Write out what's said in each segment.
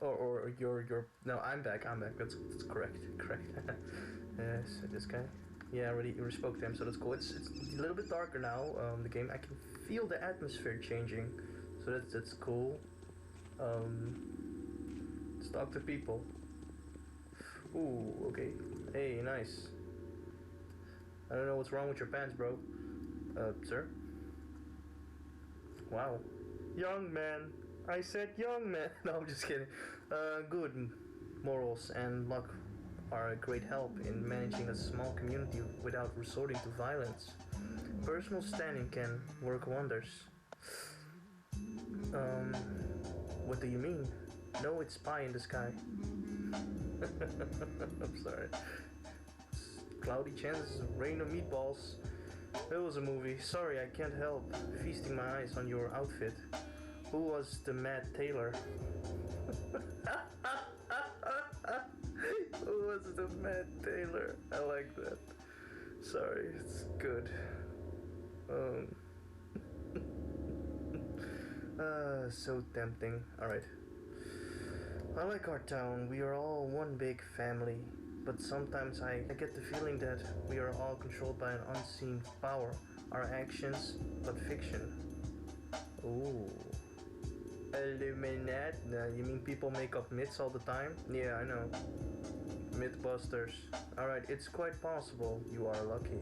Or your no, I'm back. That's correct. Yes, this guy. Yeah, I already spoke to him, so that's cool. It's a little bit darker now. The game, I can feel the atmosphere changing, so that's cool. Let's talk to people. Ooh, okay. Hey, nice. I don't know what's wrong with your pants, bro. Sir? Wow. Young man. I said young man. No, I'm just kidding. Good morals and luck are a great help in managing a small community without resorting to violence. Personal standing can work wonders. What do you mean? No, it's pie in the sky. I'm sorry. Cloudy chances of rain or meatballs. It was a movie. Sorry, I can't help feasting my eyes on your outfit. Who was the Mad Taylor? Who was the Mad Taylor? I like that. Sorry, it's good. So tempting. Alright. I like our town. We are all one big family. But sometimes I get the feeling that we are all controlled by an unseen power. Our actions, but fiction. Ooh. Illuminati? Nah, you mean people make up myths all the time? Yeah, I know. Mythbusters. Alright, it's quite possible you are lucky.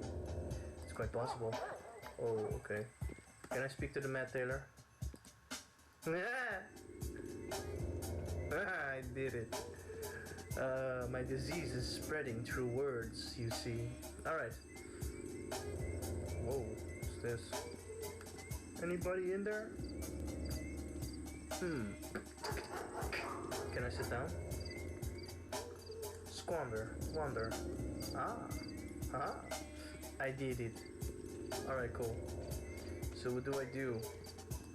It's quite possible. Oh, okay. Can I speak to the Matt Taylor? I did it. My disease is spreading through words, you see. Alright. Whoa, what's this? Anybody in there? Can I sit down? Squander, wander. I did it. Alright, cool. So what do I do?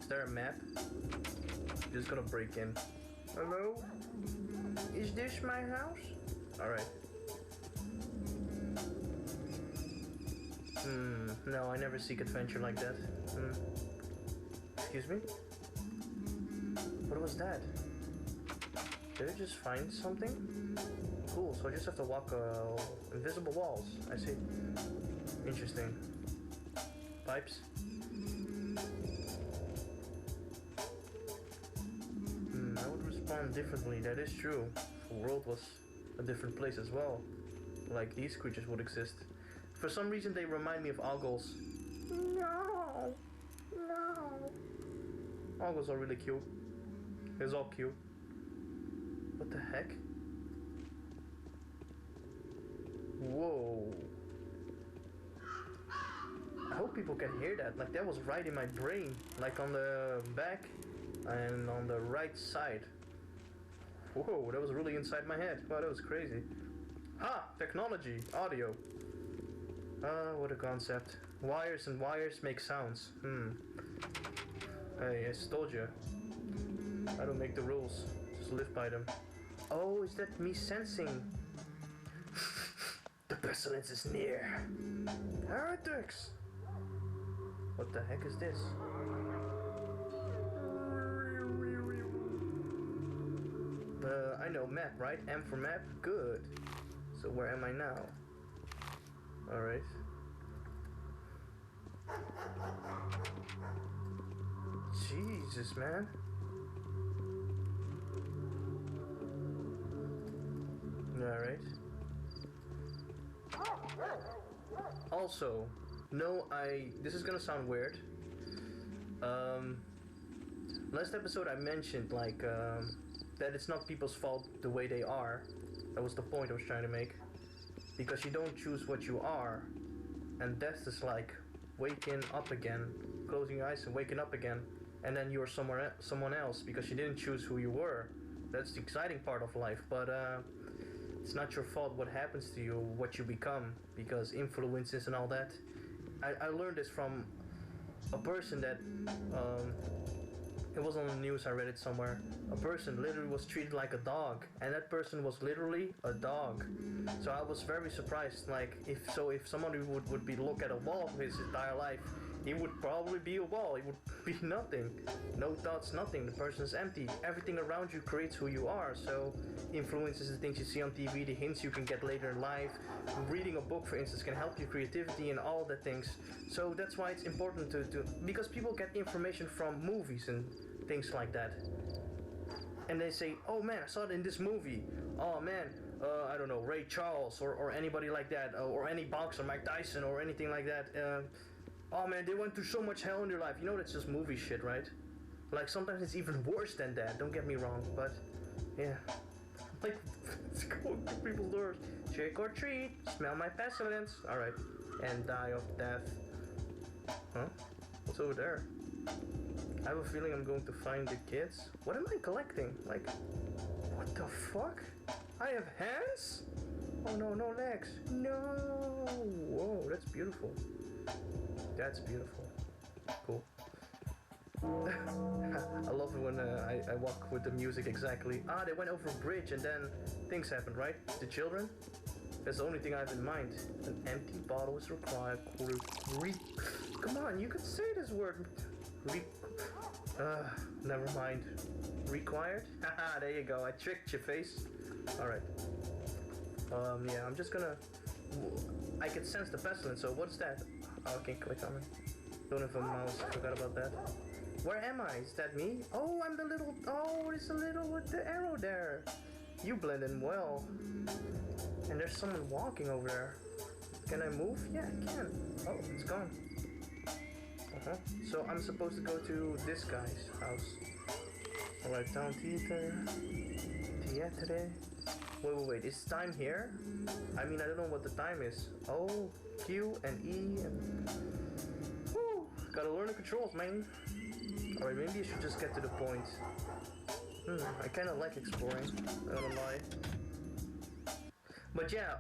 Is there a map? I'm just gonna break in. Hello? Is this my house? Alright. No, I never seek adventure like that. Excuse me? What was that? Did I just find something? Cool, so I just have to walk invisible walls. I see. Interesting. Pipes? I would respond differently, that is true. If the world was a different place as well, like these creatures would exist. For some reason they remind me of ogles. No! Ogles are really cute. It's all cute. What the heck? Whoa. I hope people can hear that. Like that was right in my brain. Like on the back and on the right side. Whoa, that was really inside my head. Wow, that was crazy. Ha! Technology. Audio. What a concept. Wires and wires make sounds. Hey, I told you. I don't make the rules. Just live by them. Oh, is that me sensing? The pestilence is near. Heretics! What the heck is this? I know map, right? M for map? Good. So where am I now? Alright. Jesus, man. Alright. Also, no, this is gonna sound weird. Last episode I mentioned, like, that it's not people's fault the way they are. That was the point I was trying to make. Because you don't choose what you are. And death is like waking up again, closing your eyes and waking up again. And then you're someone else because you didn't choose who you were. That's the exciting part of life. But it's not your fault what happens to you, what you become. Because influences and all that. I learned this from a person that... it was on the news, I read it somewhere. A person literally was treated like a dog, and that person was literally a dog. So I was very surprised. Like, if somebody would be look at a wall his entire life, he would probably be a wall. He would be nothing. No thoughts, nothing. The person's empty. Everything around you creates who you are. So influences the things you see on TV, the hints you can get later in life. Reading a book, for instance, can help your creativity and all the things. So that's why it's important to because people get information from movies and things like that. And they say, oh man, I saw it in this movie. Oh man, I don't know, Ray Charles or anybody like that, or any boxer, Mike Tyson or anything like that. Oh man, they went through so much hell in their life. You know, that's just movie shit, right? Like sometimes it's even worse than that. Don't get me wrong, but yeah. Like, let's go to people's doors. Trick or treat, smell my pestilence. All right, and die of death. Huh? What's over there? I have a feeling I'm going to find the kids. What am I collecting? Like, what the fuck? I have hands? Oh no, no legs. No! Whoa, that's beautiful. That's beautiful. Cool. I love it when I walk with the music exactly. Ah, they went over a bridge and then things happened, right? The children? That's the only thing I have in mind. An empty bottle is required. Come on, you could say this word. Never mind. Required? Haha, there you go. I tricked your face. Alright. Yeah, I'm just gonna... I can sense the pestilence, so what's that? Oh, I can't click on it. Don't have a mouse. Forgot about that. Where am I? Is that me? Oh, I'm the little... Oh, it's a little with the arrow there. You blend in well. And there's someone walking over there. Can I move? Yeah, I can. Oh, it's gone. So I'm supposed to go to this guy's house. Alright, down theater. Wait, is time here? I mean, I don't know what the time is. Oh, Q and E and... Woo! Gotta learn the controls, man. Alright, maybe I should just get to the point. I kinda like exploring, I don't lie. But yeah,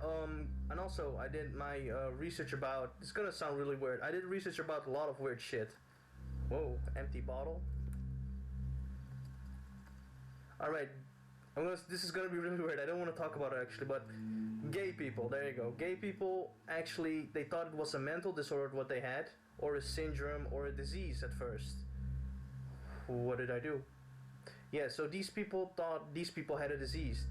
and also I did my research about, it's gonna sound really weird, I did research about a lot of weird shit. Whoa, empty bottle. Alright, this is gonna be really weird, I don't want to talk about it actually, but gay people, there you go. Gay people, actually, they thought it was a mental disorder what they had, or a syndrome, or a disease at first. What did I do? Yeah, so these people thought these people had a disease.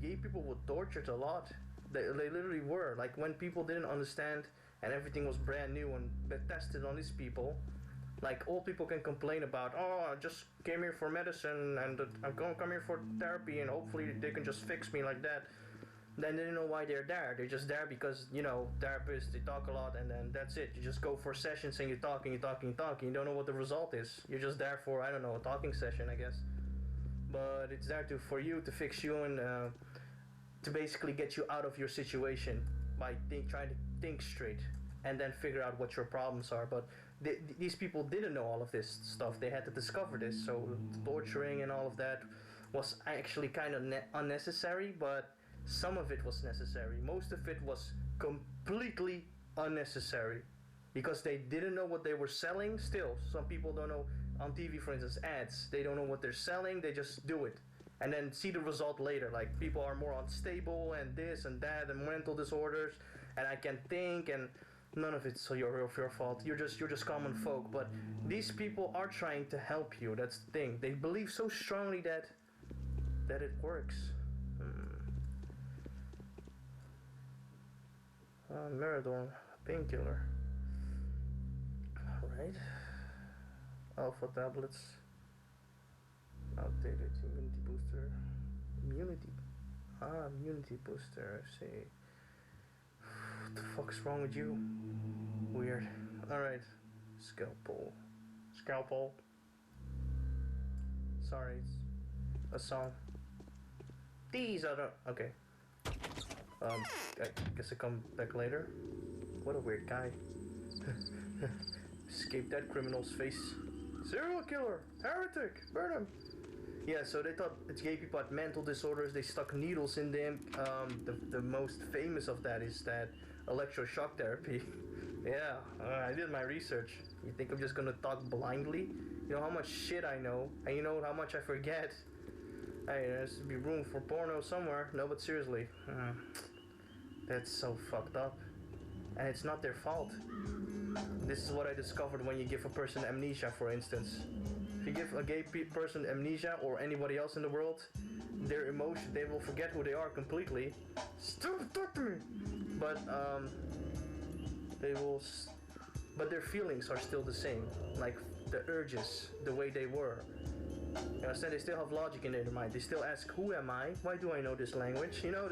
Gay people were tortured a lot. They literally were. Like when people didn't understand and everything was brand new and tested on these people. Like old people can complain about, oh, I just came here for medicine and I'm going to come here for therapy and hopefully they can just fix me like that. Then they don't know why they're there. They're just there because, you know, therapists, they talk a lot and then that's it. You just go for sessions and you talk and you talk and you talk and you don't know what the result is. You're just there for, I don't know, a talking session, I guess. But it's there for you to fix you and to basically get you out of your situation by trying to think straight and then figure out what your problems are. But these people didn't know all of this stuff. They had to discover this. So torturing and all of that was actually kind of unnecessary, but some of it was necessary. Most of it was completely unnecessary because they didn't know what they were selling. Still, some people don't know. On TV, for instance, ads, they don't know what they're selling, they just do it and then see the result later. Like people are more unstable and this and that and mental disorders and I can't think and none of it's your fault. You're just common folk. But these people are trying to help you. That's the thing. They believe so strongly that it works. Meridor, painkiller. Alright. Alpha tablets. Outdated immunity booster. Immunity booster, I see. What the fuck's wrong with you? Weird. Alright. Scalpel. Sorry, it's a song. These are the... Okay. I guess I come back later. What a weird guy. Escape that criminal's face. Serial killer! Heretic! Burn him! Yeah, so they thought it's gay people had mental disorders. They stuck needles in them. The most famous of that is that electroshock therapy. Yeah, I did my research. You think I'm just gonna talk blindly? You know how much shit I know, and you know how much I forget. Hey, there's to be room for porno somewhere. No, but seriously, that's so fucked up. and it's not their fault. This is what I discovered when you give a person amnesia, for instance. If you give a gay person amnesia, or anybody else in the world, their emotion, they will forget who they are completely. Stop, talk to me! But they will, but their feelings are still the same. Like the urges, the way they were. You understand? They still have logic in their mind. They still ask, who am I? Why do I know this language? You know,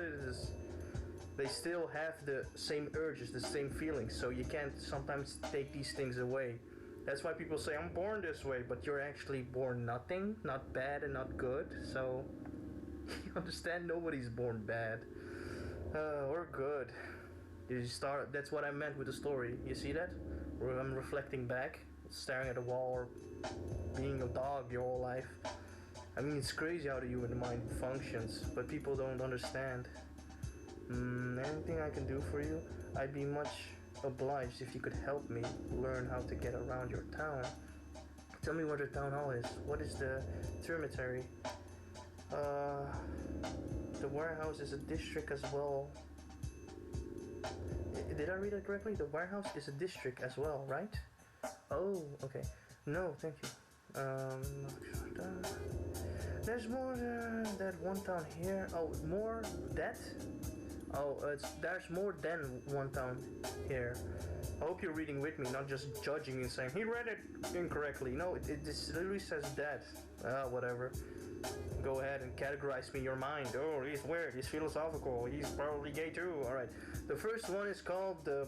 they still have the same urges, the same feelings. So you can't sometimes take these things away. That's why people say, I'm born this way, but you're actually born nothing, not bad and not good. So, you understand? Nobody's born bad or good. That's what I meant with the story. You see that? Where I'm reflecting back, staring at a wall, or being a dog your whole life. I mean, it's crazy how the human mind functions, but people don't understand. Anything I can do for you? I'd be much obliged if you could help me learn how to get around your town. Tell me where the town hall is. What is the cemetery? The warehouse is a district as well. Did I read it correctly? The warehouse is a district as well, right? Oh, okay. No, thank you. There's more that one town here. Oh, more that? Oh, there's more than one town here. I hope you're reading with me, not just judging and saying he read it incorrectly. No, it literally says that. Whatever. Go ahead and categorize me in your mind. Oh, he's weird. He's philosophical. He's probably gay too. All right. The first one is called the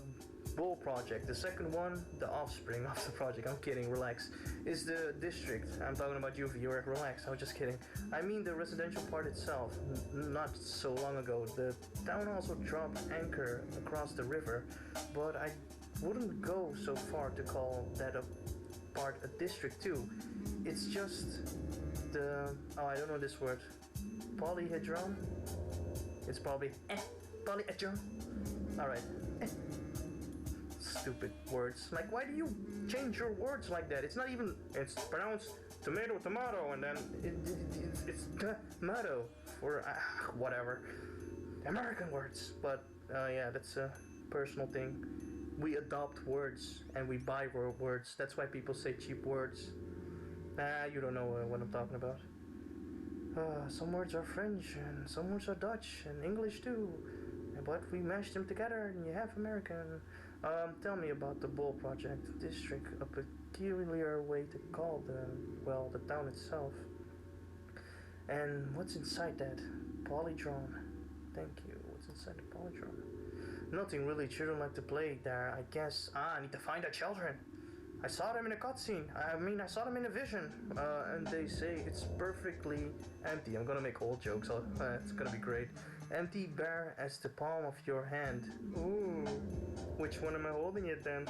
Bull Project. The second one, the offspring of the project. I'm kidding. Relax. Is the district. I'm talking about you. You're relax. I was just kidding. I mean the residential part itself. Not so long ago, the town also dropped anchor across the river, but I wouldn't go so far to call that a part a district too. It's just the I don't know this word. Polyhedron. It's probably polyhedron. All right. Stupid words. Like, why do you change your words like that? It's not even. It's pronounced tomato, and then it's tomato or whatever. American words. But yeah, that's a personal thing. We adopt words and we buy words. That's why people say cheap words. You don't know what I'm talking about. Some words are French and some words are Dutch and English too. But we mash them together and you have American. Tell me about the Bull Project District, a peculiar way to call the town itself. And what's inside that? Polydrome. Thank you. What's inside the polydrome? Nothing really. Children like to play there, I guess. I need to find the children. I saw them in a cutscene. I saw them in a vision. And they say it's perfectly empty. I'm gonna make old jokes. It's gonna be great. Empty, bare as the palm of your hand. Ooh. Which one am I holding it then?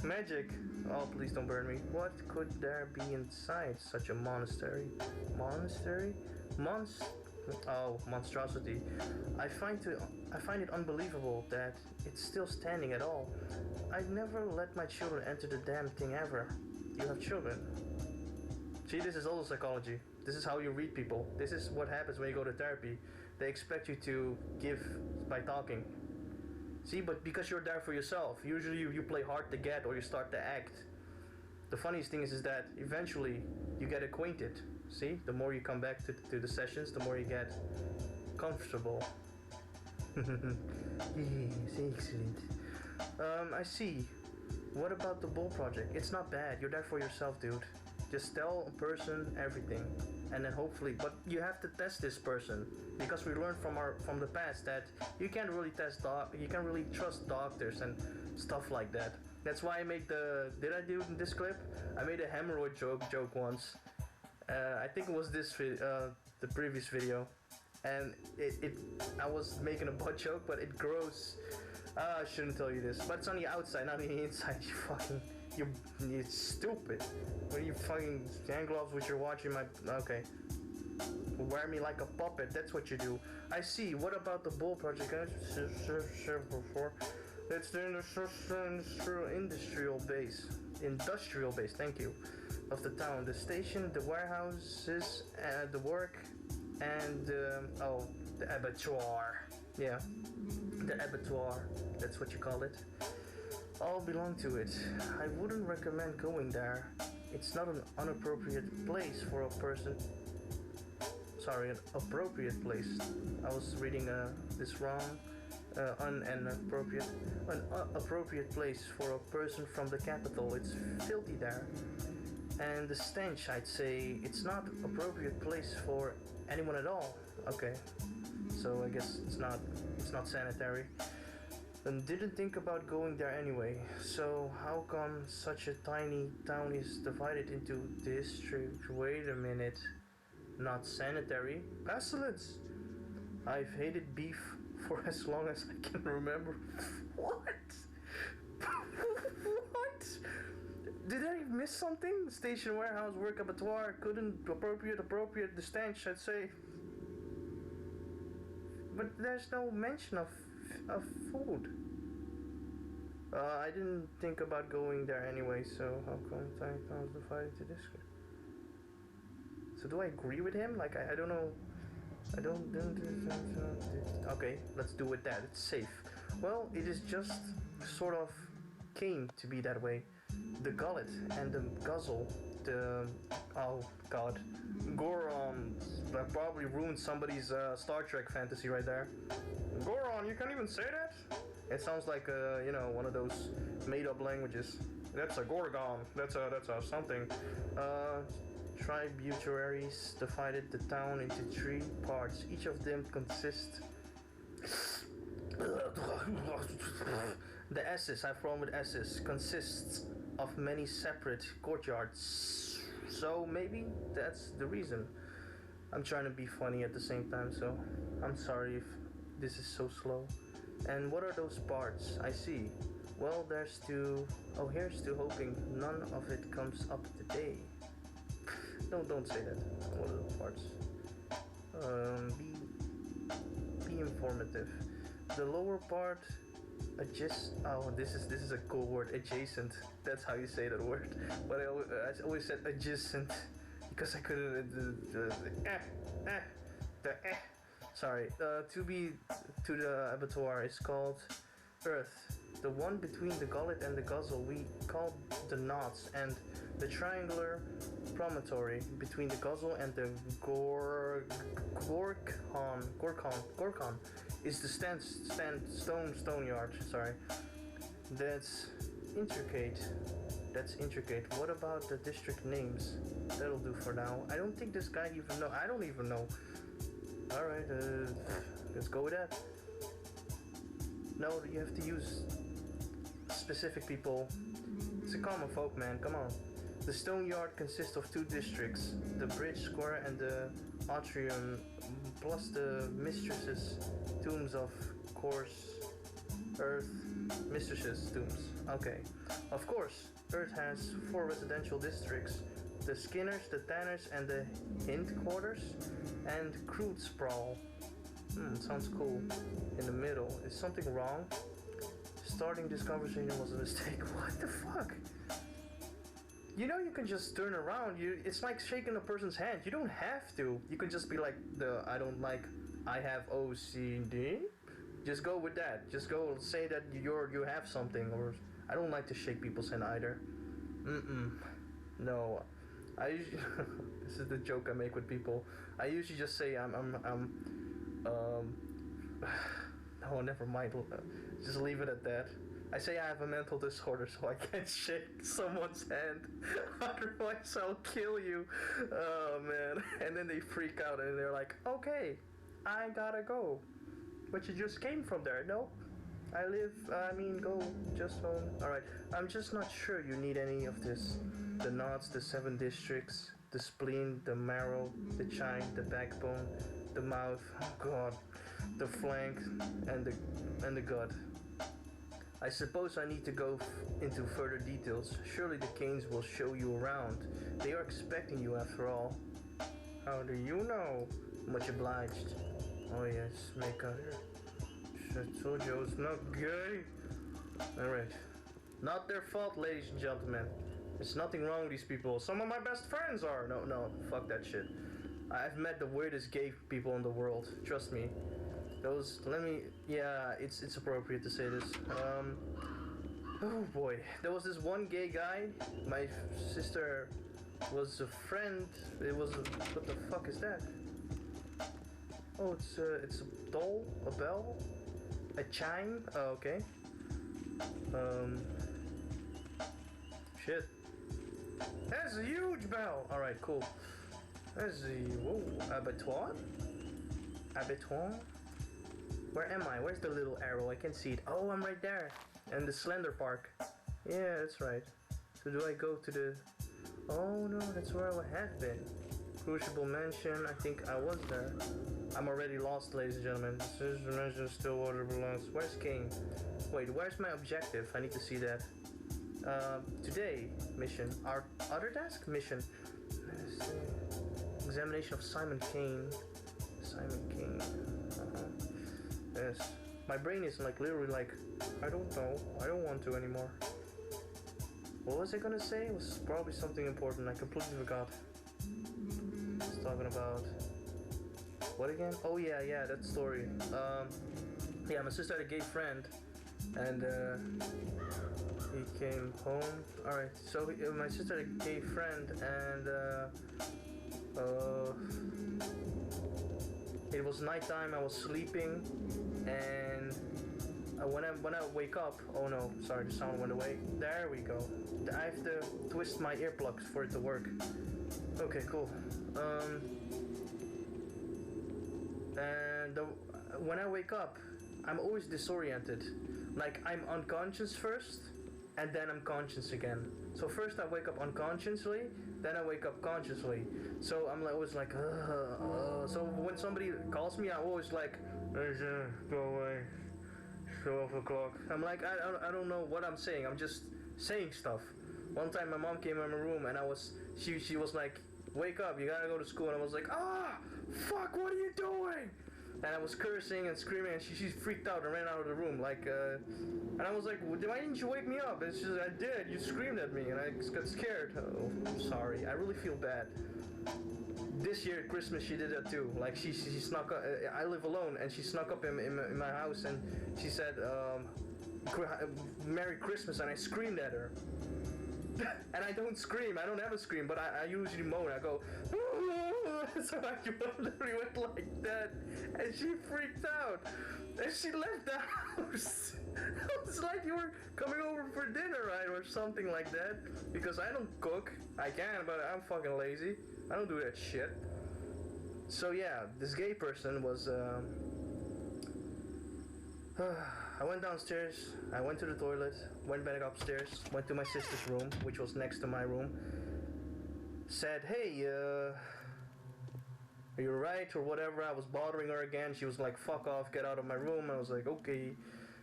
Magic. Oh, please don't burn me. What could there be inside such a monastery? Monastery? Monstrosity. I find it unbelievable that it's still standing at all. I'd never let my children enter the damn thing ever. You have children. See, this is also psychology. This is how you read people. This is what happens when you go to therapy. They expect you to give by talking. See, but because you're there for yourself, usually you play hard to get or you start to act. The funniest thing is that eventually you get acquainted. See, the more you come back to the sessions, the more you get comfortable. Yes, excellent. I see. What about the Bull Project? It's not bad. You're there for yourself, dude. Just tell a person everything, and then hopefully. But you have to test this person because we learned from the past that you can't really you can't really trust doctors and stuff like that. That's why I made did I do this clip? I made a hemorrhoid joke once. I think it was the previous video, and I was making a butt joke, but it grows. I shouldn't tell you this, but it's on the outside, not on the inside. You're stupid. When you fucking hand gloves with your watch in my okay. Wear me like a puppet. That's what you do. I see. What about the Bull Project? It's the industrial base. Industrial base. Thank you. Of the town, the station, the warehouses, the work, and the abattoir. Yeah. The abattoir, that's what you call it. All belong to it. I wouldn't recommend going there. It's not an inappropriate place for a person. Sorry, an appropriate place. I was reading this wrong. An appropriate place for a person from the capital. It's filthy there. And the stench, I'd say, it's not appropriate place for anyone at all. Okay, so I guess it's not sanitary. And didn't think about going there anyway. So how come such a tiny town is divided into districts? Wait a minute. Not sanitary. Pestilence. I've hated beef for as long as I can remember. What? What? Did I miss something? Station, warehouse, work, abattoir, couldn't appropriate the stench, I'd say. But there's no mention of food. I didn't think about going there anyway, so how come tiny towns divided into districts? So do I agree with him? Like, I don't know. I don't. Okay, let's do with that. It's safe. Well, it is just sort of came to be that way. The gullet and the guzzle. The oh god, Goron. That probably ruined somebody's Star Trek fantasy right there. Goron, you can't even say that. It sounds like you know, one of those made-up languages. That's a Gorgon. That's a something. Tributaries divided the town into 3 parts. Each of them consists. The S's, I've wrong with S's, consists of many separate courtyards. So maybe that's the reason. I'm trying to be funny at the same time, so I'm sorry if this is so slow. And what are those parts? I see. Well, there's to. Oh, here's to hoping none of it comes up today. No, don't say that. What are those parts? Be informative. The lower part, oh, this is a cool word. Adjacent. That's how you say that word. But I always said adjacent because I couldn't. Sorry. To the abattoir is called Earth. The one between the gullet and the guzzle we call the knots, and the triangular promontory between the guzzle and the gorkon is the stone yard. Sorry, that's intricate. What about the district names? That'll do for now. I don't think this guy even know. I don't even know. All right, let's go with that. No, you have to use specific people. It's a common folk, man. Come on. The stone yard consists of 2 districts: the bridge square and the atrium, plus the mistresses' tombs, of course. Earth mistresses' tombs. Okay. Of course, Earth has 4 residential districts: the Skinners, the Tanners, and the Hint Quarters, and Crude Sprawl. Sounds cool. In the middle. Is something wrong? Starting this conversation was a mistake. What the fuck? You know, you can just turn around. It's like shaking a person's hand. You don't have to. You can just be like, I have OCD. Just go with that. Just go say that you have something. Or I don't like to shake people's hand either. No. This is the joke I make with people. I usually just say no, never mind. Just leave it at that. I say I have a mental disorder, so I can't shake someone's hand. Otherwise, I'll kill you. Oh, man. And then they freak out and they're like, okay, I gotta go. But you just came from there. Nope. Go just home. Alright, I'm just not sure you need any of this. The knots, the 7 districts, the spleen, the marrow, the chine, the backbone, the mouth, oh god, the flank, and the gut. I suppose I need to go into further details. Surely the Canes will show you around. They are expecting you after all. How do you know? Much obliged. Oh yes, make out here. I told you I was not gay. Alright. Not their fault, ladies and gentlemen. There's nothing wrong with these people. Some of my best friends are. No, fuck that shit. I've met the weirdest gay people in the world. Trust me. Those, let me, yeah, it's appropriate to say this. Oh boy, there was this one gay guy. My sister was a friend. It was a, what the fuck is that? Oh, it's a doll, a bell, a chime. Oh, okay. Shit. That's a huge bell. All right, cool. That's a whoa, abattoir. Abattoir. Where am I? Where's the little arrow? I can't see it. Oh, I'm right there. And the Slender Park. Yeah, that's right. So do I go to the... Oh no, that's where I have been. Crucible Mansion, I think I was there. I'm already lost, ladies and gentlemen. This is the mansion Stillwater belongs. Where's King? Wait, where's my objective? I need to see that. Today, mission. Our other task? Mission. Examination of Simon Kane. Simon King. Yes. My brain is like literally like, I don't know. I don't want to anymore. What was I gonna say? It was probably something important. I completely forgot. I was talking about... What again? Oh yeah, that story. Yeah, my sister had a gay friend. And he came home. Alright, so my sister had a gay friend and it was nighttime, I was sleeping, and when I wake up, oh no, sorry, the sound went away. There we go. I have to twist my earplugs for it to work. Okay, cool. And when I wake up, I'm always disoriented. Like, I'm unconscious first, and then I'm conscious again. So first I wake up unconsciously, then I wake up consciously. So I'm always like, so when somebody calls me, I'm always like, go away, 12 o'clock. I'm like, I don't know what I'm saying. I'm just saying stuff. One time my mom came in my room and she was like, wake up, you gotta go to school. And I was like, fuck, what are you doing? And I was cursing and screaming, and she freaked out and ran out of the room. Like, and I was like, why didn't you wake me up? And she said, I did. You screamed at me, and I got scared. Oh, I'm sorry. I really feel bad. This year at Christmas, she did that too. Like, she snuck up. I live alone, and she snuck up in my house, and she said, Merry Christmas, and I screamed at her. And I don't scream. I don't ever scream, but I usually moan. I go, so I literally went like that, and she freaked out, and she left the house. It was like you were coming over for dinner, right, or something like that. Because I don't cook. I can, but I'm fucking lazy. I don't do that shit. So yeah, this gay person was. I went downstairs, I went to the toilet, went back upstairs, went to my sister's room, which was next to my room, said, hey, are you right, or whatever. I was bothering her again. She was like, fuck off, get out of my room. I was like, okay.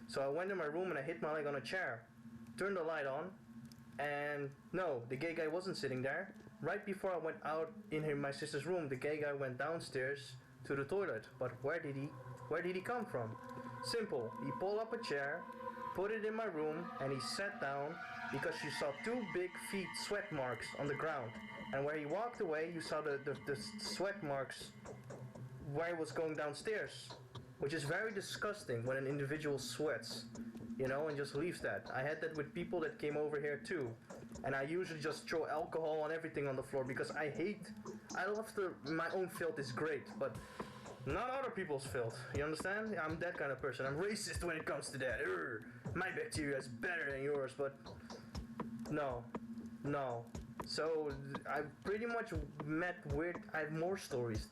So I went in my room and I hit my leg on a chair, turned the light on, and no, the gay guy wasn't sitting there. Right before I went out in my sister's room, the gay guy went downstairs to the toilet. But where did he come from? Simple. He pulled up a chair, put it in my room, and he sat down because you saw two big feet sweat marks on the ground. And where he walked away, you saw the sweat marks where he was going downstairs, which is very disgusting when an individual sweats, you know, and just leaves that. I had that with people that came over here too. And I usually just throw alcohol and everything on the floor because I love my own filth is great, but not other people's filth. You understand? I'm that kind of person. I'm racist when it comes to that. My bacteria is better than yours, but no. So I pretty much met weird. I have more stories.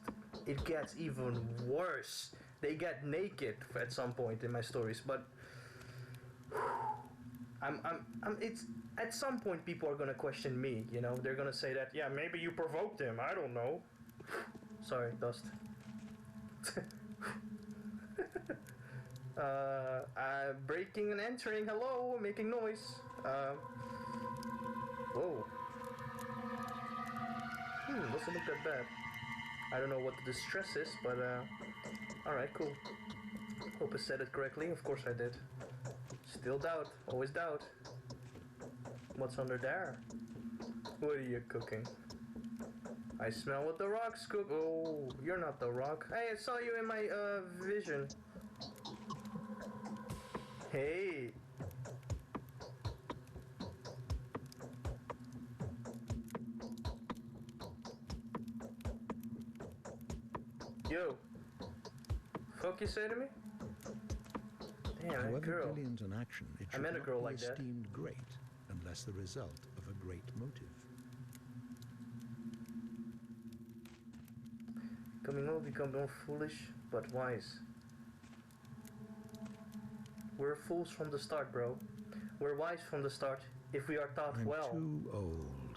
It gets even worse. They get naked at some point in my stories, but it's at some point people are gonna question me. You know, they're gonna say that, yeah, maybe you provoked him. I don't know. Sorry, dust. Breaking and entering. Hello, making noise. Whoa. Doesn't look that bad. I don't know what the distress is, but alright, cool. Hope I said it correctly. Of course I did. Still doubt. Always doubt. What's under there? What are you cooking? I smell what the rocks cook. Oh, you're not the rock. Hey, I saw you in my vision. Hey! Yo! Fuck you say to me? Damn, that However girl. brilliant an action, it I should met a not girl be like that. esteemed great unless the result of a great motive. Coming will become more foolish, but wise. We're fools from the start, bro. We're wise from the start, if we are taught I'm well. too old.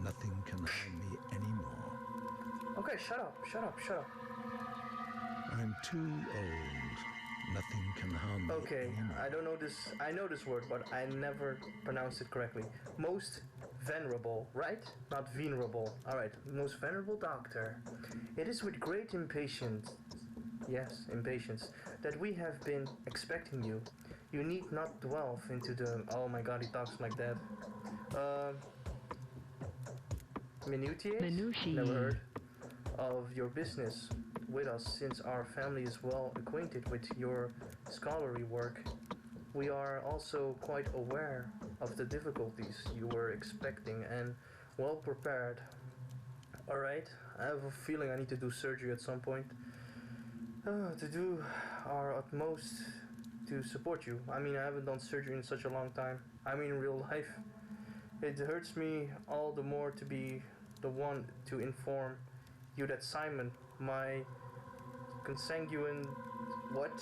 Nothing can harm me anymore. Okay, shut up. I'm too old. Nothing can harm me Okay, anymore. I don't know this. I know this word, but I never pronounced it correctly. Most venerable, right? Not venerable. Alright, most venerable doctor. It is with great impatience, yes, impatience, that we have been expecting you. You need not delve into the. Oh my god, he talks like that. Minutiae? Never heard. Of your business with us, since our family is well acquainted with your scholarly work. We are also quite aware of the difficulties you were expecting and well prepared. Alright, I have a feeling I need to do surgery at some point. To do our utmost to support you. I mean, I haven't done surgery in such a long time. I mean, in real life. It hurts me all the more to be the one to inform you that Simon, my consanguine, what?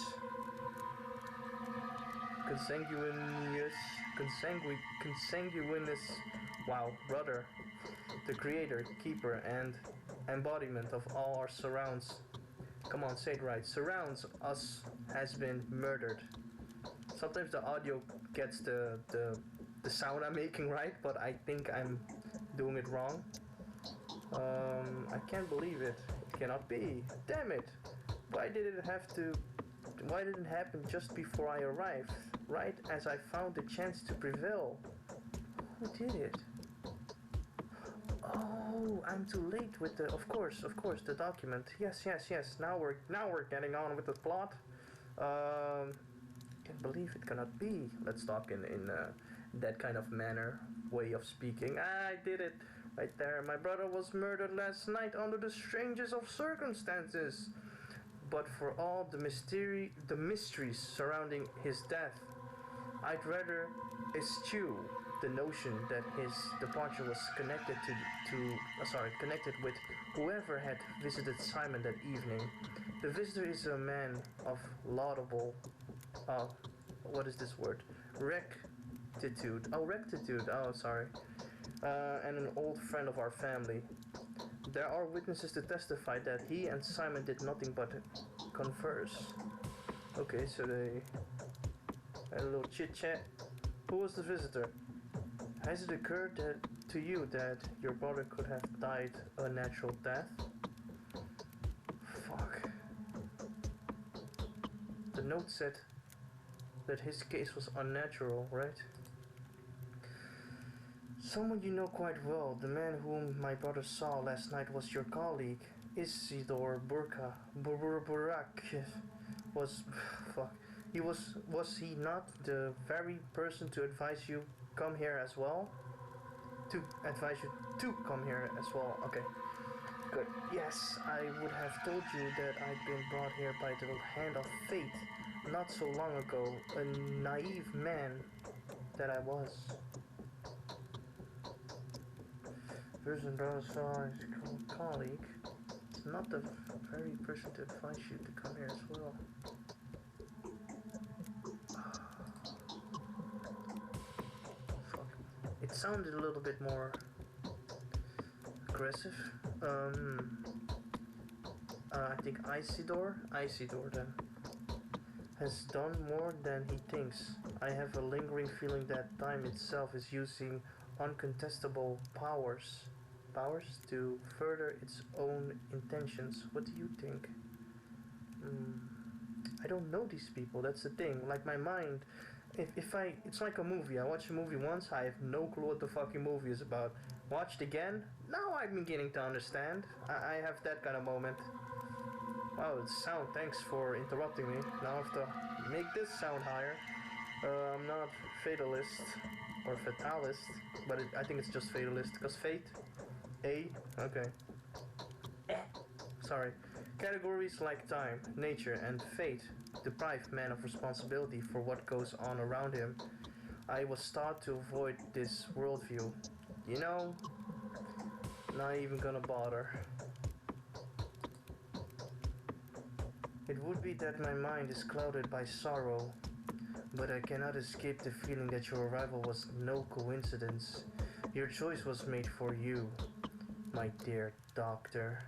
Consanguineous, wow, brother, the creator, keeper, and embodiment of all our surrounds. Come on, say it right. Surrounds us has been murdered. Sometimes the audio gets the sound I'm making right, but I think I'm doing it wrong. I can't believe it. It cannot be. Damn it. Why did it happen just before I arrived? Right as I found the chance to prevail. Who did it? Oh, I'm too late with the. Of course, the document. Yes. Now we're getting on with the plot. Can't believe it cannot be. Let's talk in that kind of manner, way of speaking. I did it. Right there, my brother was murdered last night under the strangest of circumstances. But for all the mysteries surrounding his death, I'd rather eschew the notion that his departure was connected connected with whoever had visited Simon that evening. The visitor is a man of laudable, what is this word? Rectitude. And an old friend of our family. There are witnesses to testify that he and Simon did nothing but converse. Okay, so they had a little chit chat. Who was the visitor? Has it occurred to you that your brother could have died a natural death? Fuck. The note said that his case was unnatural, right? Someone you know quite well. The man whom my brother saw last night was your colleague, Isidore Burak. Was he not the very person to advise you come here as well? To advise you to come here as well. Okay. Good. Yes, I would have told you that I'd been brought here by the hand of fate not so long ago. A naive man that I was. Person brother saw his colleague. It's not the very person to advise you to come here as well. Fuck. It sounded a little bit more aggressive. I think Isidore then has done more than he thinks. I have a lingering feeling that time itself is using uncontestable powers to further its own intentions. What do you think? I don't know these people. That's the thing. Like my mind, it's like a movie. I watch a movie once, I have no clue what the fucking movie is about. Watched again, now I'm beginning to understand. I have that kind of moment. Wow, the sound. Thanks for interrupting me. Now I have to make this sound higher. I'm not fatalist or fatalist, but I think it's just fatalist because fate. A. Okay. Sorry. Categories like time, nature, and fate deprive man of responsibility for what goes on around him. I was taught to avoid this worldview. You know, not even gonna bother. It would be that my mind is clouded by sorrow, but I cannot escape the feeling that your arrival was no coincidence. Your choice was made for you, my dear doctor.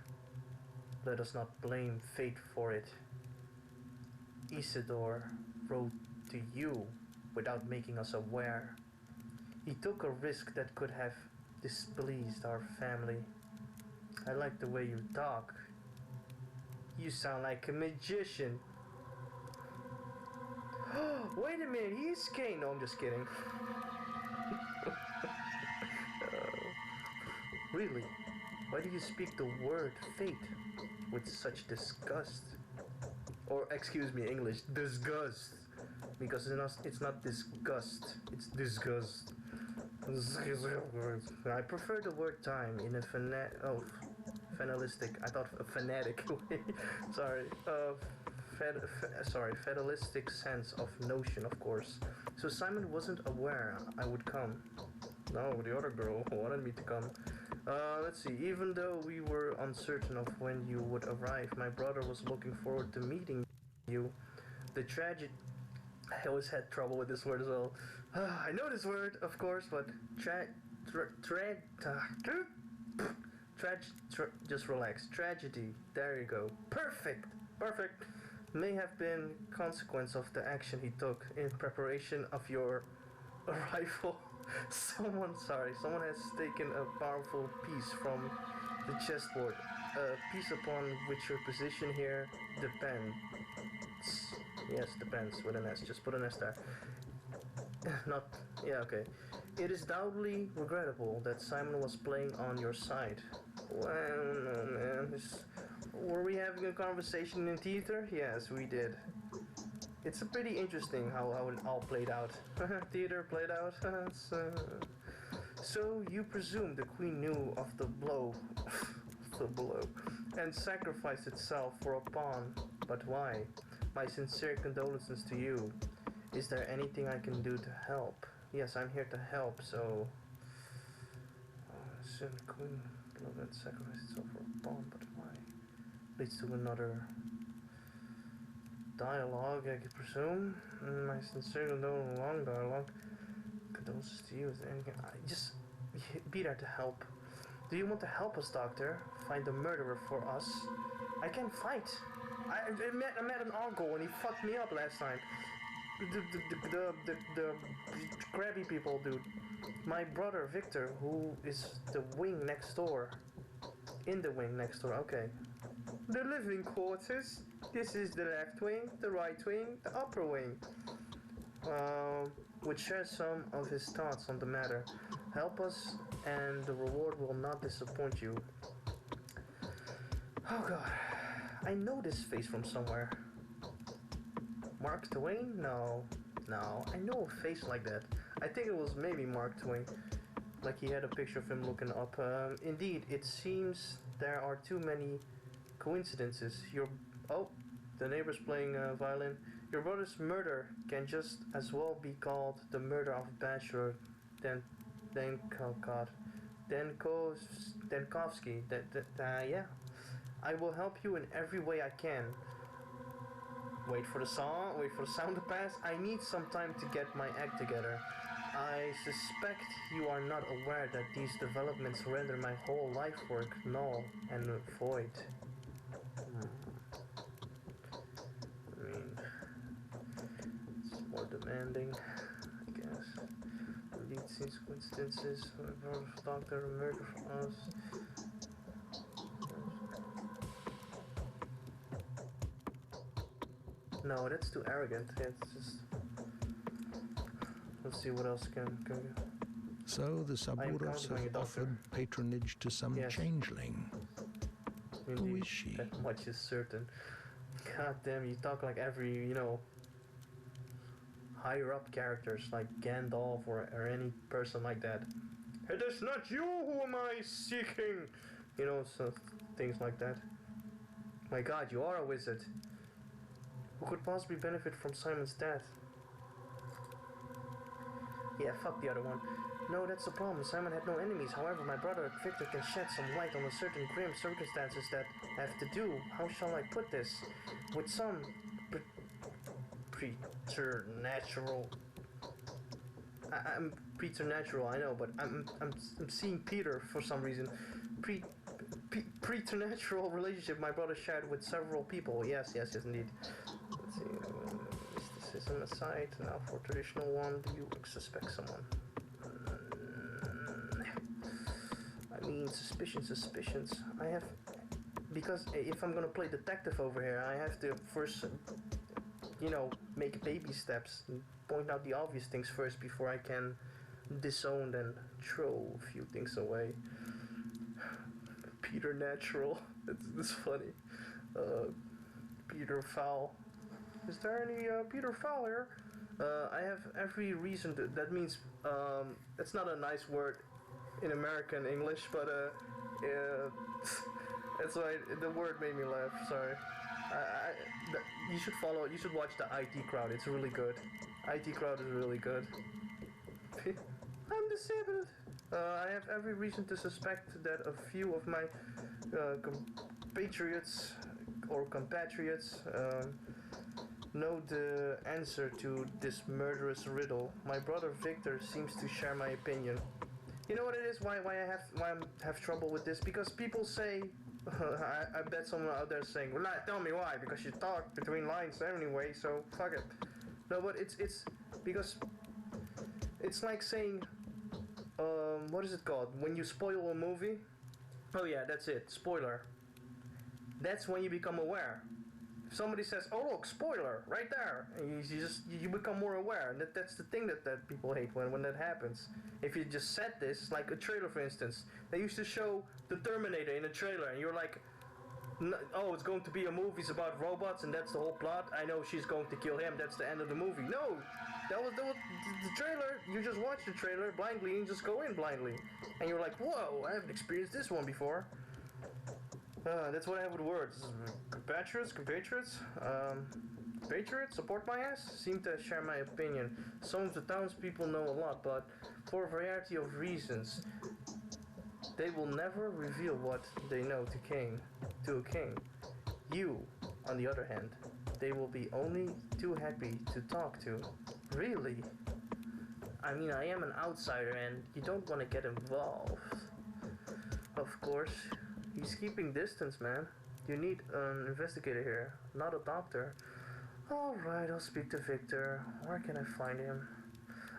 Let us not blame fate for it. Isidore wrote to you without making us aware. He took a risk that could have displeased our family. I like the way you talk. You sound like a magician. Wait a minute, he's Kane. No, I'm just kidding. Really? Why do you speak the word fate with such disgust? Or, excuse me, English, disgust. Because it's not disgust, it's disgust. I prefer the word time in a fatalistic. I thought a fanatic way. Sorry. Fatalistic sense of notion, of course. So Simon wasn't aware I would come. No, the other girl wanted me to come. Let's see. Even though we were uncertain of when you would arrive, my brother was looking forward to meeting you. The tragedy. I always had trouble with this word as well. I know this word, of course, but just relax. Tragedy. There you go. Perfect. Perfect. May have been consequence of the action he took in preparation of your arrival. Someone has taken a powerful piece from the chessboard. A piece upon which your position here depends. Yes, depends with an S. Just put an S there. Not. Yeah, okay. It is doubly regrettable that Simon was playing on your side. Well, no, man. Were we having a conversation in theater? Yes, we did. It's pretty interesting how it all played out. Theater played out. So you presume the queen knew of the blow, and sacrificed itself for a pawn. But why? My sincere condolences to you. Is there anything I can do to help? Yes, I'm here to help, so... soon the queen and sacrificed itself for a pawn, but why? Leads to another dialogue, I could presume. My sincere condolences, long dialogue. Condolences to you. Is there anything? Just be there to help. Do you want to help us, Doctor? Find the murderer for us? I can fight. I met an uncle and he fucked me up last time. The crabby people, dude. My brother Victor, who is the wing next door. In the wing next door, okay. The living quarters. This is the left wing, the right wing, the upper wing. Would share some of his thoughts on the matter. Help us and the reward will not disappoint you. Oh god. I know this face from somewhere. Mark Twain? No. I know a face like that. I think it was maybe Mark Twain. Like he had a picture of him looking up. Indeed, it seems there are too many coincidences. The neighbor's playing violin. Your brother's murder can just as well be called the murder of a bachelor Denkovsky. Yeah. I will help you in every way I can. Wait for the sound to pass. I need some time to get my act together. I suspect you are not aware that these developments render my whole life work null and void. I mean, it's more demanding, I guess. Indeed, seems coincidences. My brother's doctor, a murder for us. No, that's too arrogant. It's just... Let's see what else can go. So the Saburovs have offered patronage to some changeling. Indeed, who is she? That much is certain. God damn, you talk like every, higher up characters like Gandalf or any person like that. It is not you who am I seeking! You know, so things like that. My god, you are a wizard. Who could possibly benefit from Simon's death? Yeah, fuck the other one. No, that's the problem. Simon had no enemies. However, my brother Victor can shed some light on a certain grim circumstances that have to do, how shall I put this, with some preternatural. I'm preternatural, I know, but I'm seeing Peter for some reason. Preternatural relationship my brother shared with several people. Yes, indeed. Let's see. Mysticism aside, now for traditional one, do you suspect someone? I mean, suspicions. I have, because if I'm gonna play detective over here, I have to first, you know, make baby steps and point out the obvious things first before I can disown and throw a few things away. Peter Natural. It's funny. Peter Foul. Is there any Peter Foul here? I have every reason to. That means it's not a nice word in American English, but that's why the word made me laugh. Sorry. You should follow. You should watch the IT Crowd. It's really good. IT Crowd is really good. I'm disabled. I have every reason to suspect that a few of my compatriots know the answer to this murderous riddle. My brother Victor seems to share my opinion. You know what it is? Why I have trouble with this? Because people say, I bet someone out there is saying, well, tell me why, because you talk between lines anyway, so fuck it. No, but it's because it's like saying, what is it called? When you spoil a movie? Oh yeah, that's it. Spoiler. That's when you become aware. If somebody says, "Oh look, spoiler, right there," and you become more aware, and that's the thing that people hate when that happens. If you just said this, like a trailer, for instance, they used to show the Terminator in a trailer, and you're like, "Oh, it's going to be a movie about robots, and that's the whole plot. I know she's going to kill him. That's the end of the movie." No, that was the trailer. You just watch the trailer blindly and just go in blindly, and you're like, "Whoa, I haven't experienced this one before." That's what I have with words. Compatriots, patriots, support my ass, seem to share my opinion. Some of the townspeople know a lot, but for a variety of reasons, they will never reveal what they know to a king. You, on the other hand, they will be only too happy to talk to. Really? I mean, I am an outsider and you don't want to get involved. Of course. He's keeping distance, man. You need an investigator here, not a doctor. Alright, I'll speak to Victor. Where can I find him?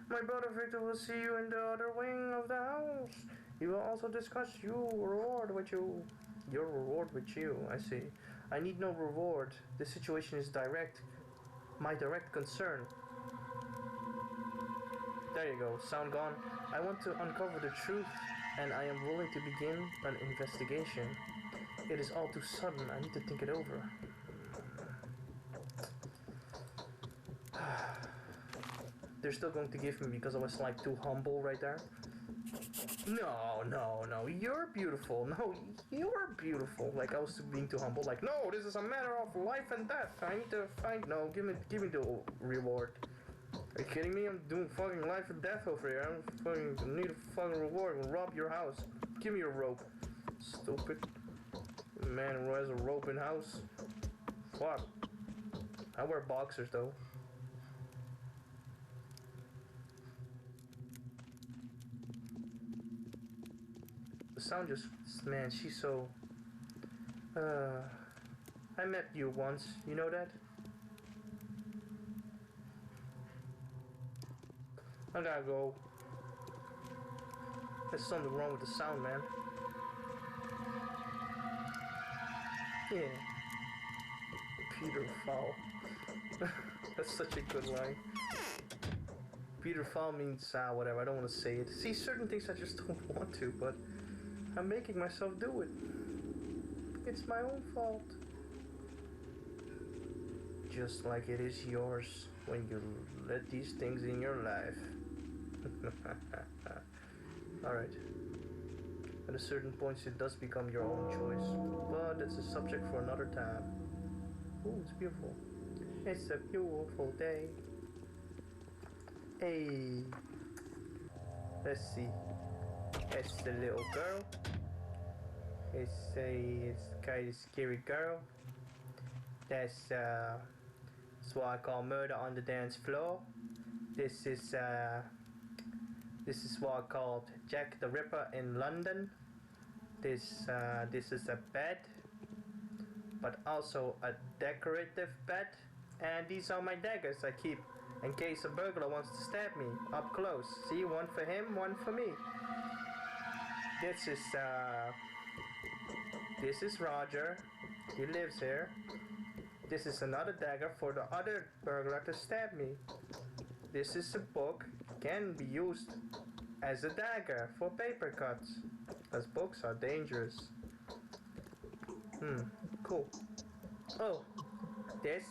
My brother Victor will see you in the other wing of the house. He will also discuss your reward with you. Your reward with you, I see. I need no reward. The situation is my direct concern. There you go, sound gone. I want to uncover the truth, and I am willing to begin an investigation. It is all too sudden, I need to think it over. They're still going to give me because I was like too humble right there. No, you're beautiful. No, you're beautiful. Like I was being too humble. Like, no, this is a matter of life and death. I need to find, no, give me the reward. Are you kidding me? I'm doing fucking life or death over here. I fucking need a fucking reward. I'll rob your house. Give me your rope. Stupid. Man who has a rope in house. Fuck. I wear boxers though. The sound just, man, she's so... I met you once, you know that? I gotta go. There's something wrong with the sound, man. Yeah. Peter Foul. That's such a good line. Peter Foul means, whatever, I don't want to say it. See, certain things I just don't want to, but I'm making myself do it. It's my own fault. just like it is yours when you let these things in your life. Alright. At a certain point it does become your own choice, but it's a subject for another time. Ooh, it's beautiful. It's a beautiful day. Hey. Let's see. It's a little girl. It's kind of scary girl. That's what I call murder on the dance floor. This is what I called Jack the Ripper in London. This is a bed, but also a decorative bed. And these are my daggers I keep in case a burglar wants to stab me up close. See, one for him, one for me. This is Roger. He lives here. This is another dagger for the other burglar to stab me. This is a book. Can be used as a dagger for paper cuts, as books are dangerous. Cool. Oh, this.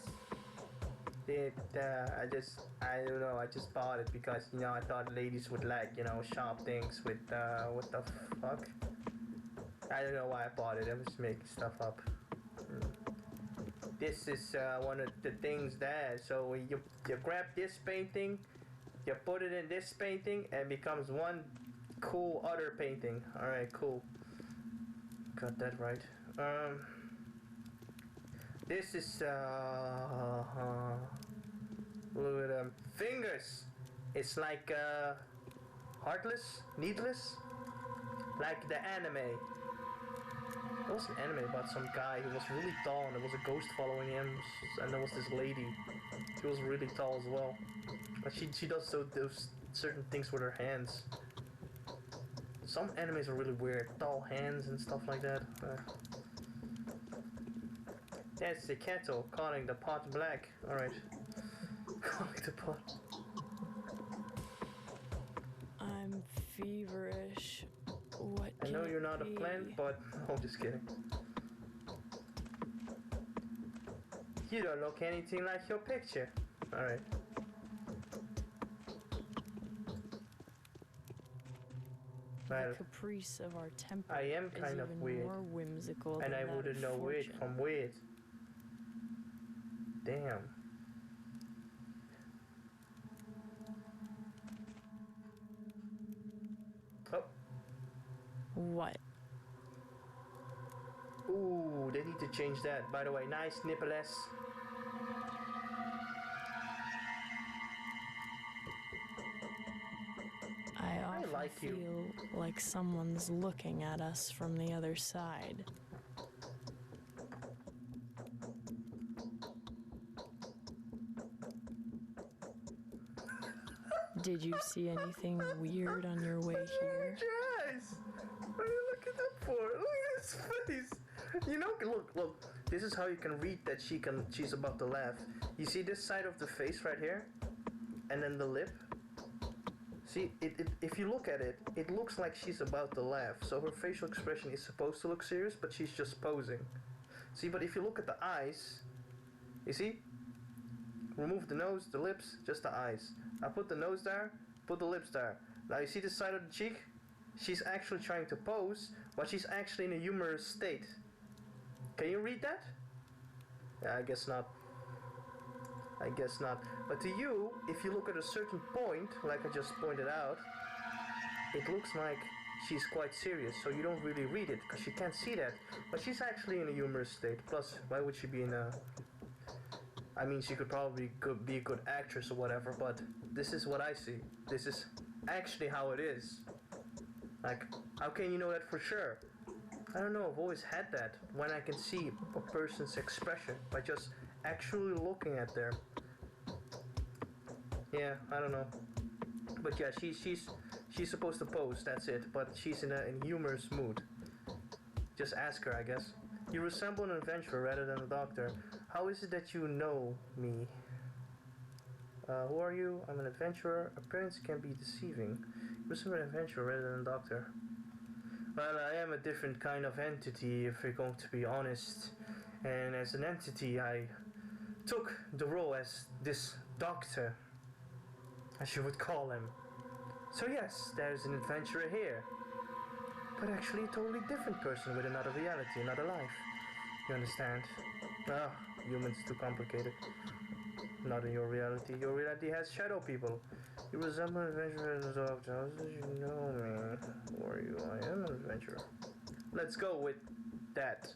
I don't know, I just bought it because, you know, I thought ladies would like, you know, sharp things with, what the fuck? I don't know why I bought it, I'm just making stuff up. This is, one of the things there, so you grab this painting, you put it in this painting, and it becomes one cool other painting. Alright, cool. Got that right. This is, look at them. Fingers! It's like, heartless? Needless? Like the anime. There was an anime about some guy who was really tall and there was a ghost following him, and there was this lady. She was really tall as well. But she does those certain things with her hands. Some animes are really weird. Tall hands and stuff like that. That's the kettle calling the pot black. Alright. Calling the pot. I'm feverish. What I know can you're it not a be? plant, but I'm just kidding. You don't look anything like your picture. Alright. The caprice of our temper I am kind of is even weird. more whimsical And than I that wouldn't of know weird fortune. from weird. Damn. Oh. What? Ooh, they need to change that. By the way, nice nippleless. I often like you. feel like someone's looking at us from the other side. Did you see anything weird on your way here? Your eyes. What are you looking up for? Look at his face. You know, look. This is how you can read that she's about to laugh. You see this side of the face right here, and then the lip. See, if you look at it, it looks like she's about to laugh. So her facial expression is supposed to look serious, but she's just posing. See, but if you look at the eyes, you see? Remove the nose, the lips, just the eyes. I put the nose there, put the lips there. Now you see this side of the cheek? She's actually trying to pose, but she's actually in a humorous state. Can you read that? Yeah, I guess not. I guess not. But to you, if you look at a certain point, like I just pointed out, it looks like she's quite serious, so you don't really read it, because you can't see that. But she's actually in a humorous state. Plus, why would she be in a... I mean, she could probably be a good actress or whatever, but this is what I see. This is actually how it is. Like, how can you know that for sure? I don't know, I've always had that, when I can see a person's expression by just actually looking at them. Yeah, I don't know. But yeah, she's supposed to pose, that's it, but she's in a humorous mood. Just ask her, I guess. You resemble an adventurer rather than a doctor. How is it that you know me? Who are you? I'm an adventurer. Appearance can be deceiving. You resemble an adventurer rather than a doctor. Well, I am a different kind of entity, if we're going to be honest. And as an entity, I took the role as this doctor, as you would call him. So yes, there's an adventurer here, but actually a totally different person with another reality, another life. You understand? Ah, humans too complicated. Not in your reality. Your reality has shadow people. You resemble an adventurer in the doctor. How did you know me? Who are you? I am an adventurer. Let's go with that.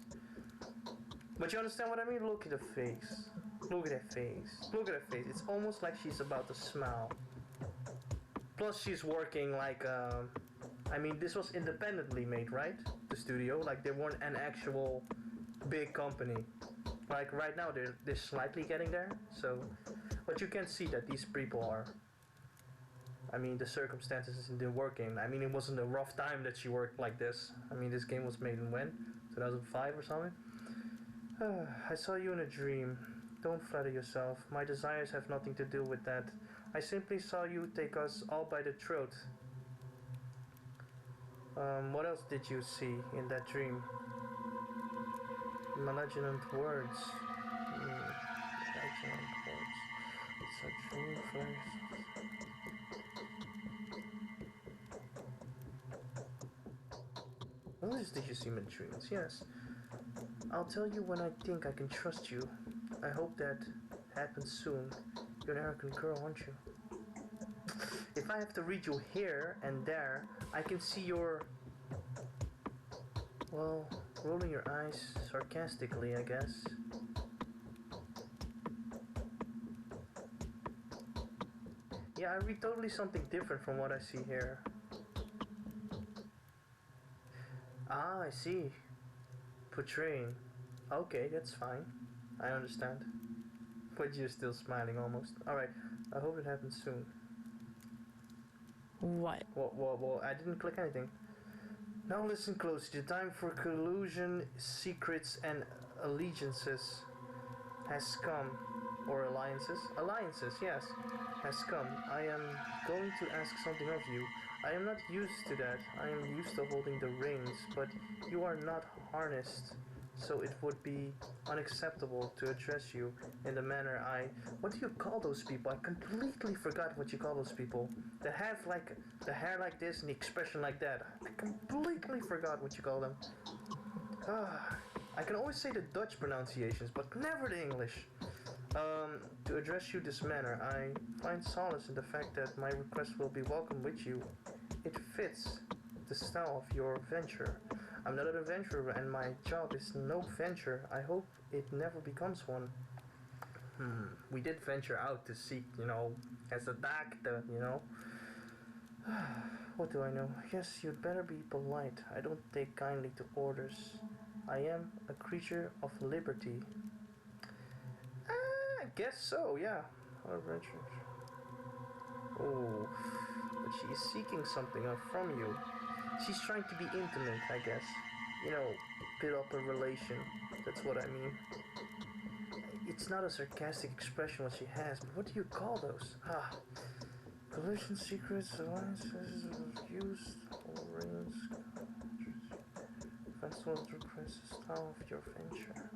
But you understand what I mean? Look at her face. Look at her face. Look at her face. It's almost like she's about to smile. Plus she's working like I mean, this was independently made, right? The studio, like they weren't an actual big company. Like right now they're slightly getting there, so but you can see that these people are, I mean, the circumstances in the working. I mean, it wasn't a rough time that she worked like this. I mean, this game was made in when? 2005 or something? I saw you in a dream. Don't flatter yourself. My desires have nothing to do with that. I simply saw you take us all by the throat. What else did you see in that dream? Malignant words. Malignant words. It's a dream first. What else did you see in my dreams? Yes. I'll tell you when I think I can trust you. I hope that happens soon. You're an arrogant girl, aren't you? If I have to read you here and there, I can see your... well, rolling your eyes sarcastically, I guess. Yeah, I read totally something different from what I see here. Ah, I see. Portraying. Okay, that's fine. I understand. But you're still smiling almost. Alright, I hope it happens soon. What? Well, I didn't click anything. Now listen closely. The time for collusion, secrets, and allegiances has come. Or alliances? Alliances, yes, has come. I am going to ask something of you. I am not used to that. I am used to holding the reins, but you are not harnessed. So it would be unacceptable to address you in the manner I... What do you call those people? I completely forgot what you call those people. That have like the hair like this and the expression like that. I completely forgot what you call them. I can always say the Dutch pronunciations, but never the English. To address you this manner, I find solace in the fact that my request will be welcomed with you. It fits the style of your venture. I'm not an adventurer and my job is no venture. I hope it never becomes one. We did venture out to seek, you know, as a doctor, you know. What do I know? Yes, you'd better be polite. I don't take kindly to orders. I am a creature of liberty. I guess so, yeah. Adventures. Oh, but she is seeking something from you. She's trying to be intimate, I guess. You know, build up a relation. That's what I mean. It's not a sarcastic expression what she has, but what do you call those? Collision, secrets, alliances, used, rings, festival request, the style of your venture.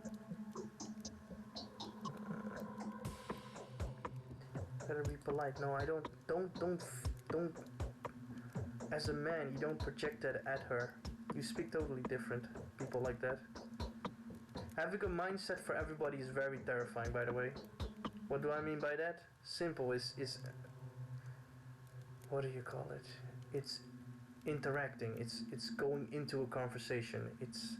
Better be polite. No, I don't. As a man, you don't project that at her. You speak totally different. People like that. Having a mindset for everybody is very terrifying, by the way. What do I mean by that? Simple is what do you call it? It's interacting. It's going into a conversation. It's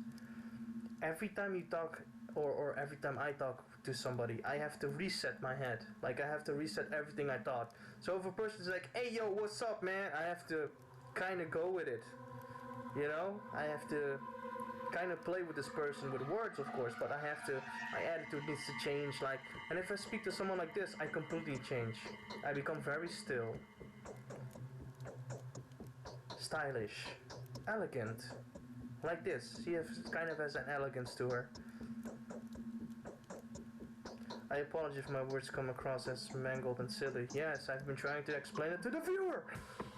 every time you talk or every time I talk to somebody, I have to reset my head. Like I have to reset everything I thought. So if a person's like, "Hey yo, what's up, man?" I have to kind of go with it. You know, I have to kind of play with this person with words, of course, but my attitude needs to change. Like, and if I speak to someone like this, I completely change. I become very still, stylish, elegant, like this. She kind of has an elegance to her. I apologize if my words come across as mangled and silly. Yes, I've been trying to explain it to the viewer.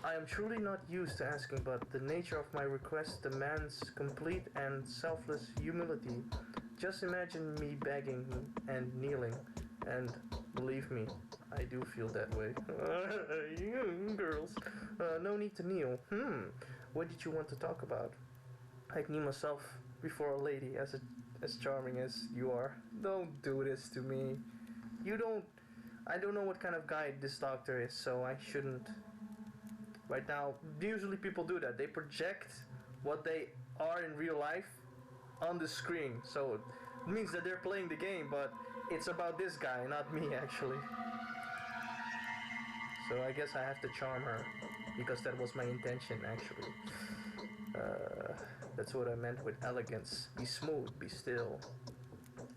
I am truly not used to asking, but the nature of my request demands complete and selfless humility. Just imagine me begging and kneeling. And believe me, I do feel that way. Girls, no need to kneel. What did you want to talk about? I kneel myself before a lady as charming as you are. Don't do this to me. You don't... I don't know what kind of guy this doctor is, so I shouldn't. Right now, usually people do that. They project what they are in real life on the screen. So it means that they're playing the game, but it's about this guy, not me actually. So I guess I have to charm her, because that was my intention actually. That's what I meant with elegance. Be smooth, be still.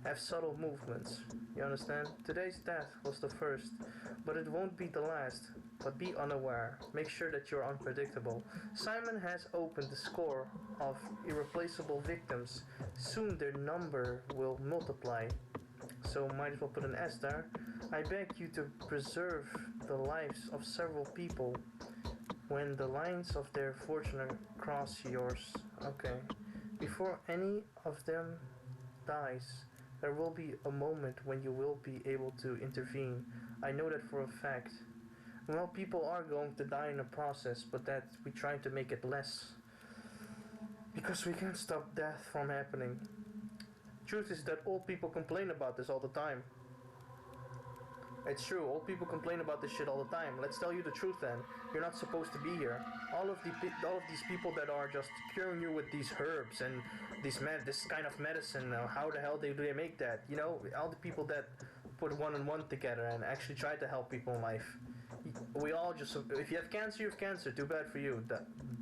Have subtle movements. You understand? Today's death was the first, but it won't be the last. But be unaware. Make sure that you're unpredictable. Simon has opened the score of irreplaceable victims. Soon their number will multiply. So might as well put an S there. I beg you to preserve the lives of several people when the lines of their fortune cross yours. Okay. Before any of them dies, there will be a moment when you will be able to intervene. I know that for a fact. Well, people are going to die in the process, but that we try to make it less. Because we can't stop death from happening. Truth is that old people complain about this all the time. It's true, old people complain about this shit all the time. Let's tell you the truth then. You're not supposed to be here. All of these people that are just curing you with these herbs and this kind of medicine, how the hell do they make that? You know, all the people that put one and one together and actually try to help people in life. We all just, if you have cancer, you have cancer. Too bad for you.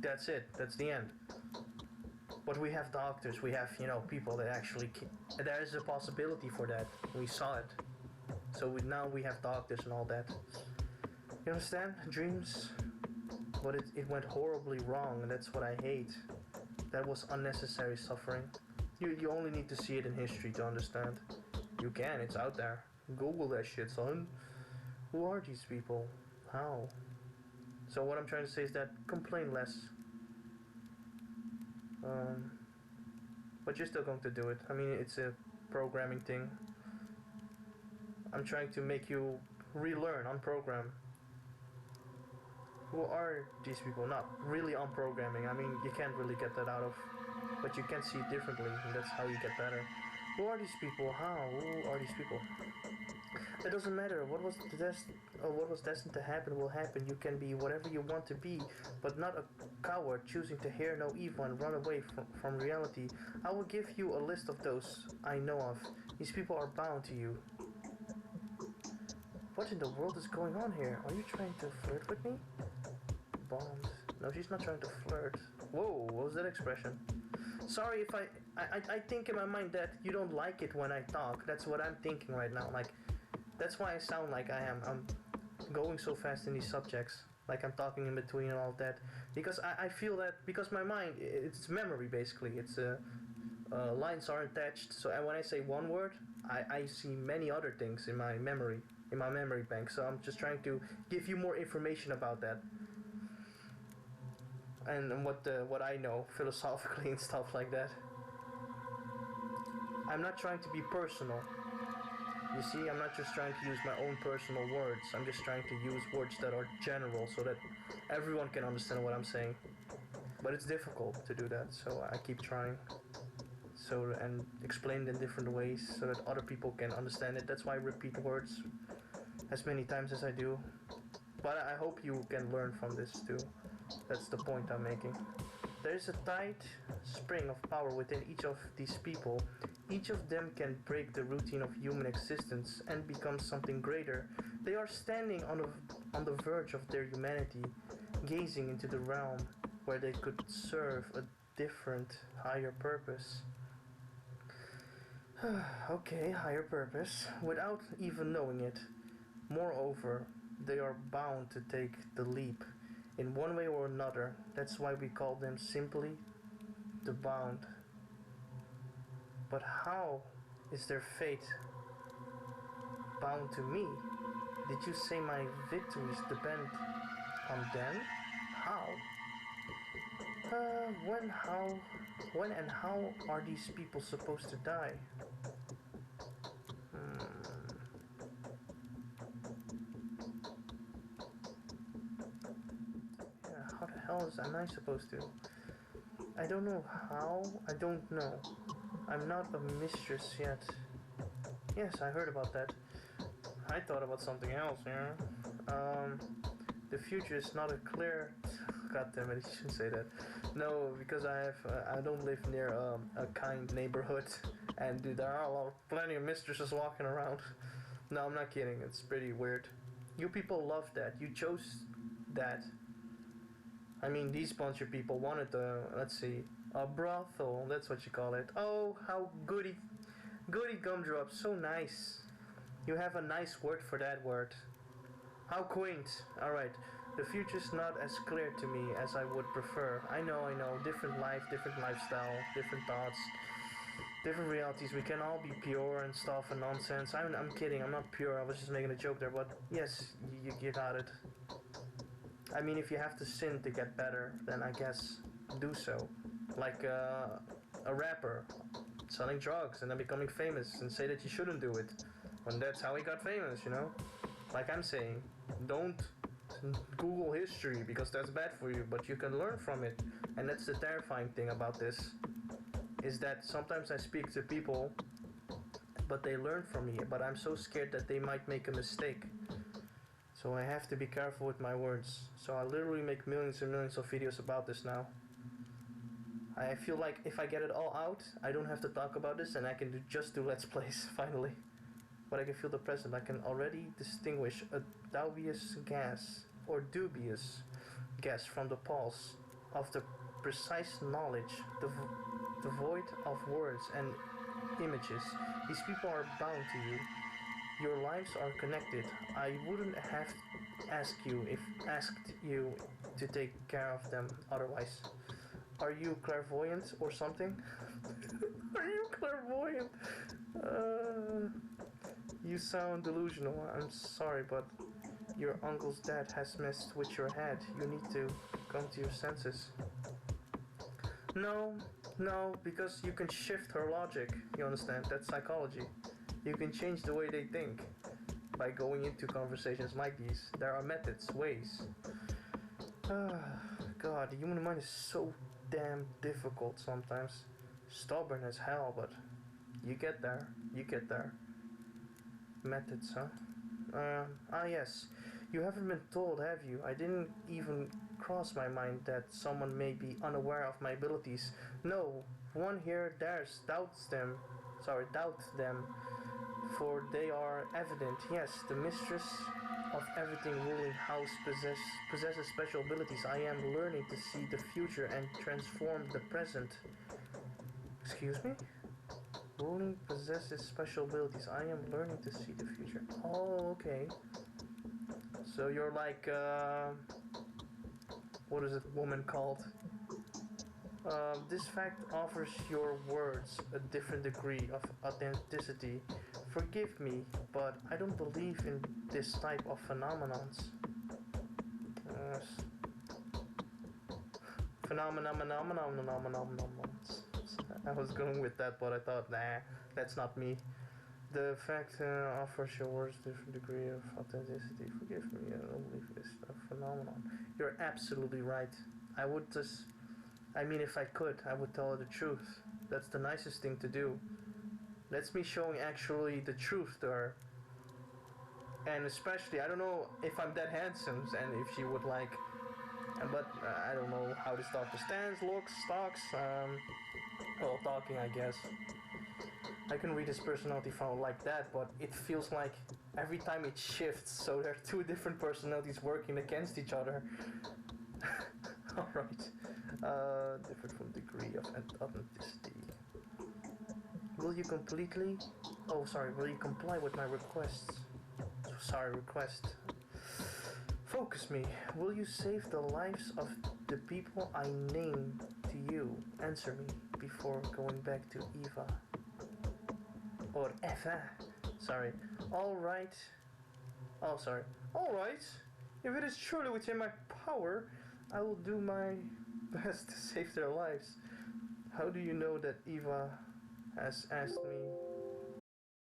That's it. That's the end. But we have doctors. We have, people that actually, there is a possibility for that. We saw it. So now we have doctors and all that. You understand? Dreams. But it went horribly wrong, and that's what I hate. That was unnecessary suffering. You only need to see it in history to understand. You can, it's out there. Google that shit, son. Who are these people? How? So what I'm trying to say is that complain less. But you're still going to do it. I mean, it's a programming thing. I'm trying to make you relearn, unprogram. Who are these people? Not really unprogramming. I mean, you can't really get that out of, but you can see it differently, and that's how you get better. Who are these people? How? Who are these people? It doesn't matter. What was destined to happen will happen. You can be whatever you want to be, but not a coward choosing to hear no evil and run away from reality. I will give you a list of those I know of. These people are bound to you. What in the world is going on here? Are you trying to flirt with me? Bond. No, she's not trying to flirt. Whoa, what was that expression? Sorry if I think in my mind that you don't like it when I talk. That's what I'm thinking right now. Like, that's why I sound like I am. I'm going so fast in these subjects. Like I'm talking in between and all of that. Because I feel that, because my mind, it's memory basically. It's lines are attached. So when I say one word, I see many other things in my memory bank. So I'm just trying to give you more information about that. And what I know philosophically and stuff like that. I'm not trying to be personal. You see, I'm not just trying to use my own personal words. I'm just trying to use words that are general so that everyone can understand what I'm saying. But it's difficult to do that, so I keep trying. And explain it in different ways so that other people can understand it. That's why I repeat words as many times as I do. But I hope you can learn from this too. That's the point I'm making. There is a tight spring of power within each of these people. Each of them can break the routine of human existence and become something greater. They are standing on the verge of their humanity, gazing into the realm where they could serve a different, higher purpose. Okay, higher purpose, without even knowing it. Moreover, they are bound to take the leap in one way or another. That's why we call them simply the bound. But how is their fate bound to me? Did you say my victories depend on them? How? When and how are these people supposed to die? else am I supposed to? I don't know how. I don't know. I'm not a mistress yet. Yes, I heard about that. I thought about something else, the future is not a clear... God damn it, I shouldn't say that. No, because I don't live near a kind neighborhood, and there are plenty of mistresses walking around. No, I'm not kidding. It's pretty weird. You people love that. You chose that. I mean, these bunch of people wanted let's see, a brothel. That's what you call it. Oh, how goody gumdrop. So nice. You have a nice word for that word. How quaint. Alright. The future's not as clear to me as I would prefer. I know. Different life, different lifestyle, different thoughts, different realities. We can all be pure and stuff and nonsense. I'm kidding. I'm not pure. I was just making a joke there. But yes, you got it. I mean, if you have to sin to get better, then I guess do so. Like a rapper selling drugs and then becoming famous and say that you shouldn't do it. When that's how he got famous, Like I'm saying, don't Google history because that's bad for you, but you can learn from it. And that's the terrifying thing about this, is that sometimes I speak to people, but they learn from me, but I'm so scared that they might make a mistake. So I have to be careful with my words. So I literally make millions and millions of videos about this now. I feel like if I get it all out, I don't have to talk about this and I can just do Let's Plays, finally. But I can feel the present. I can already distinguish a dubious gas from the pulse of the precise knowledge, devoid of words and images. These people are bound to you. Your lives are connected. I wouldn't have asked you to take care of them otherwise. Are you clairvoyant or something? Are you clairvoyant? You sound delusional. I'm sorry, but your uncle's dad has messed with your head. You need to come to your senses. No, because you can shift her logic. You understand? That's psychology. You can change the way they think by going into conversations like these. There are methods, ways. God, the human mind is so damn difficult sometimes. Stubborn as hell, but you get there. Methods, huh? Yes. You haven't been told, have you? I didn't even cross my mind that someone may be unaware of my abilities. No, one here doubts them, for they are evident. Yes, the mistress of everything ruling house possesses special abilities. I am learning to see the future and transform the present. Excuse me? Ruling possesses special abilities. I am learning to see the future. Oh, okay. So you're like, what is it woman called? This fact offers your words a different degree of authenticity. Forgive me, but I don't believe in this type of phenomenons. I was going with that, but I thought, nah, that's not me. The fact offers your words a different degree of authenticity. Forgive me, I don't believe this phenomenon. You're absolutely right. If I could, I would tell her the truth. That's the nicest thing to do. That's me showing actually the truth to her. And especially, I don't know if I'm that handsome and if she would like, but I don't know how this doctor stands, looks, talks, well, talking, I guess. I can read his personality from like that, but it feels like every time it shifts, so there are two different personalities working against each other. Alright. Different from degree of authenticity. Will you comply with my requests? Request. Focus me. Will you save the lives of the people I name to you? Answer me before going back to Eva. Or Eva. Sorry. Alright. Oh, sorry. Alright. If it is truly within my power, I will do my best to save their lives. How do you know that Eva has asked me